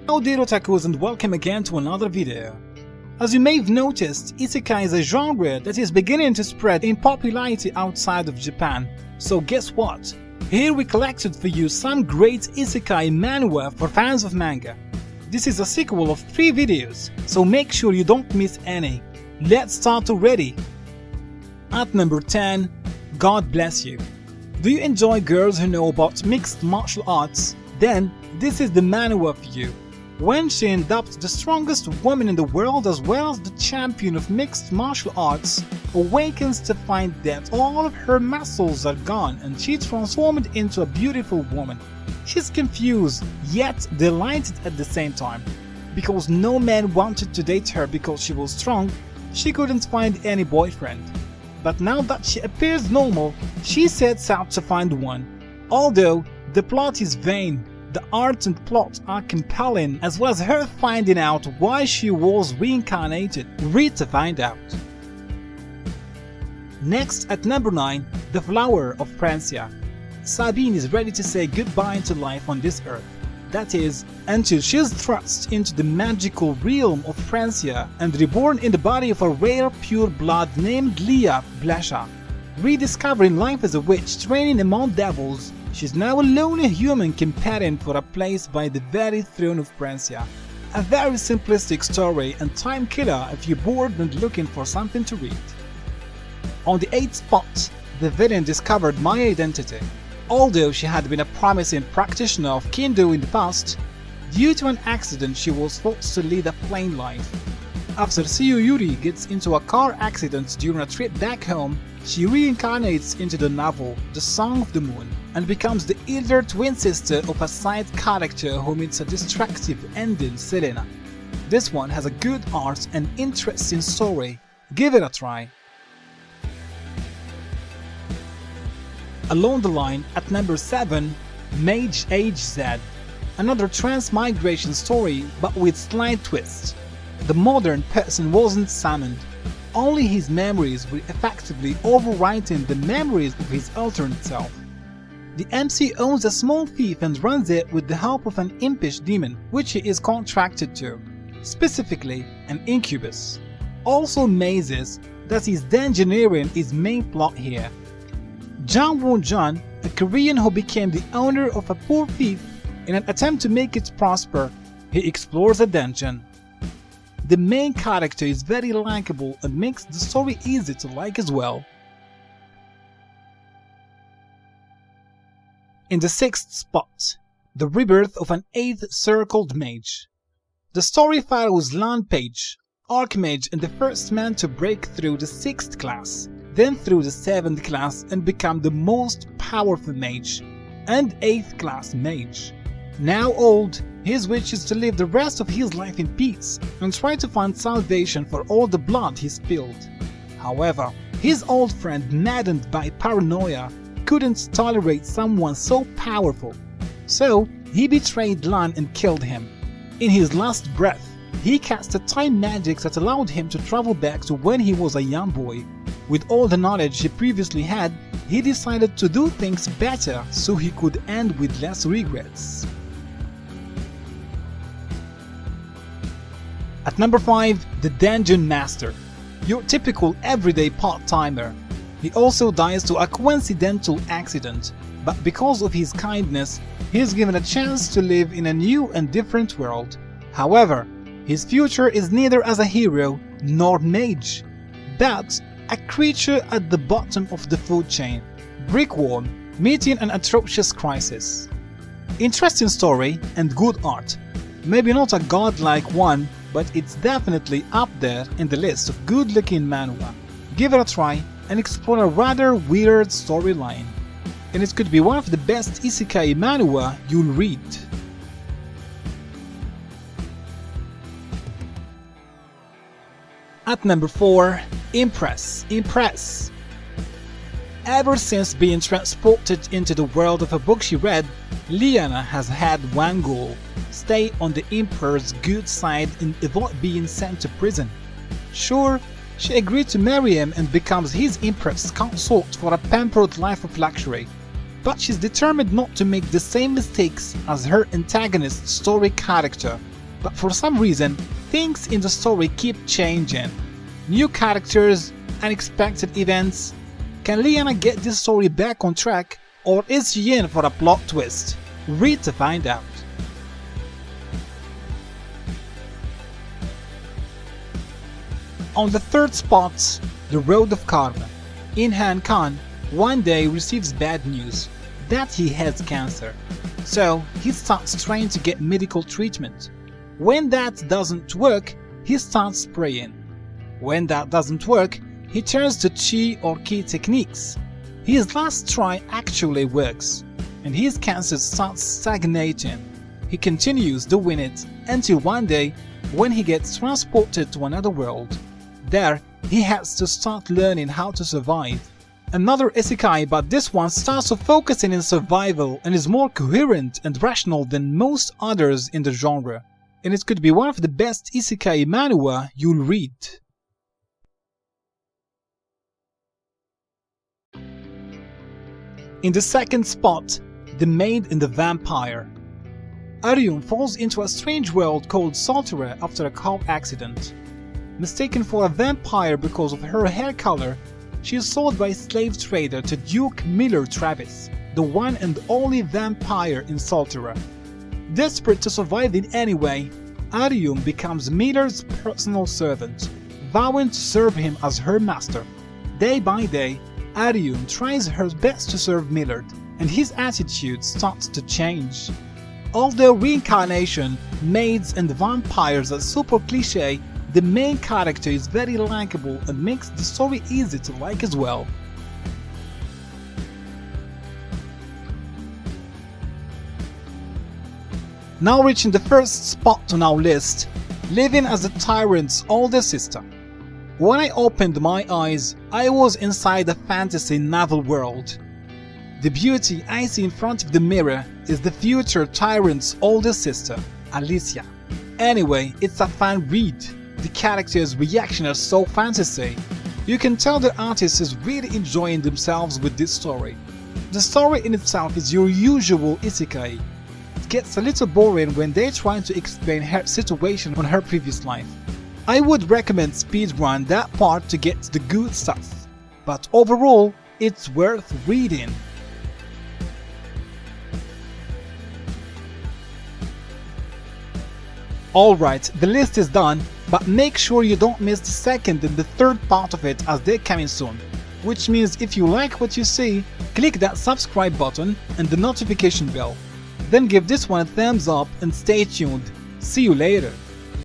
Hello dear otakus and welcome again to another video. As you may have noticed, Isekai is a genre that is beginning to spread in popularity outside of Japan. So guess what? Here we collected for you some great Isekai Manhwa for fans of manga. This is a sequel of 3 videos, so make sure you don't miss any. Let's start already! At number 10, God Bless You. Do you enjoy girls who know about mixed martial arts? Then this is the manhwa for you. When she adopts the strongest woman in the world as well as the champion of mixed martial arts, awakens to find that all of her muscles are gone and she's transformed into a beautiful woman. She's confused yet delighted at the same time. Because no man wanted to date her because she was strong, she couldn't find any boyfriend. But now that she appears normal, she sets out to find one. Although the plot is vain, the art and plot are compelling, as well as her finding out why she was reincarnated. Read to find out. Next at number 9, The Flower of Francesca. Sabine is ready to say goodbye to life on this earth. That is, until she is thrust into the magical realm of Francesca and reborn in the body of a rare pure blood named Leah Blasha. Rediscovering life as a witch training among devils, she's now a lonely human competing for a place by the very throne of Francesca. A very simplistic story and time killer if you're bored and looking for something to read. On the 8th spot, the villain discovered my identity. Although she had been a promising practitioner of Kendo in the past, due to an accident she was forced to lead a plain life. After Yuri gets into a car accident during a trip back home, she reincarnates into the novel The Song of the Moon and becomes the elder twin sister of a side character who meets a destructive ending, Selena. This one has a good art and interesting story. Give it a try. Along the line, at number 7, Mage H Said. Another transmigration story, but with slight twists. The modern person wasn't summoned. Only his memories were effectively overwriting the memories of his alternate self. The MC owns a small fief and runs it with the help of an impish demon, which he is contracted to, specifically an incubus. Also mazes that his dungeoneering is main plot here. Jang Won-jun, a Korean who became the owner of a poor fief in an attempt to make it prosper, he explores a dungeon. The main character is very likable and makes the story easy to like as well. In the 6th spot, the rebirth of an 8th circled mage. The story follows Lan Page, Archmage and the first man to break through the 6th class, then through the 7th class and become the most powerful mage, and 8th class mage. Now old, his wish is to live the rest of his life in peace and try to find salvation for all the blood he spilled. However, his old friend, maddened by paranoia, couldn't tolerate someone so powerful, so he betrayed Lan and killed him. In his last breath, he cast a time magic that allowed him to travel back to when he was a young boy. With all the knowledge he previously had, he decided to do things better so he could end with less regrets. At number 5, the Dungeon Master. Your typical everyday part-timer. He also dies to a coincidental accident, but because of his kindness, he is given a chance to live in a new and different world. However, his future is neither as a hero nor mage, but a creature at the bottom of the food chain, Brickworm, meeting an atrocious crisis. Interesting story and good art. Maybe not a godlike one, but it's definitely up there in the list of good-looking manhwa. Give it a try and explore a rather weird storyline. And it could be one of the best isekai manhwa you'll read. At number 4, Impress. Ever since being transported into the world of a book she read, Liana has had one goal: stay on the Emperor's good side and avoid being sent to prison. Sure, she agreed to marry him and becomes his Empress consort for a pampered life of luxury, but she's determined not to make the same mistakes as her antagonist story character, but for some reason, things in the story keep changing. New characters, unexpected events. Can Liana get this story back on track, or is she in for a plot twist? Read to find out. On the third spot, The Road of Karma. Inhan Khan one day receives bad news that he has cancer, so he starts trying to get medical treatment. When that doesn't work, he starts praying. When that doesn't work, he turns to Chi or Ki techniques. His last try actually works, and his cancer starts stagnating. He continues doing it until one day when he gets transported to another world. There, he has to start learning how to survive. Another isekai, but this one starts to focusing in survival and is more coherent and rational than most others in the genre. And it could be one of the best Isekai Manhwa you'll read. In the second spot, The Maid and the Vampire. Arium falls into a strange world called Soltera after a car accident. Mistaken for a vampire because of her hair color, she is sold by a slave trader to Duke Miller Travis, the one and only vampire in Soltera. Desperate to survive in any way, Arium becomes Miller's personal servant, vowing to serve him as her master. Day by day, Arium tries her best to serve Millard, and his attitude starts to change. Although reincarnation, maids and vampires are super cliché, the main character is very likable and makes the story easy to like as well. Now reaching the first spot on our list, living as the tyrant's older sister. When I opened my eyes, I was inside a fantasy novel world. The beauty I see in front of the mirror is the future tyrant's older sister, Alicia. Anyway, it's a fun read. The characters' reaction are so fantasy. You can tell the artist is really enjoying themselves with this story. The story in itself is your usual isekai. It gets a little boring when they're trying to explain her situation on her previous life. I would recommend speedrun that part to get the good stuff, but overall, it's worth reading. Alright, the list is done, but make sure you don't miss the second and the third part of it as they're coming soon. Which means if you like what you see, click that subscribe button and the notification bell. Then give this one a thumbs up and stay tuned. See you later.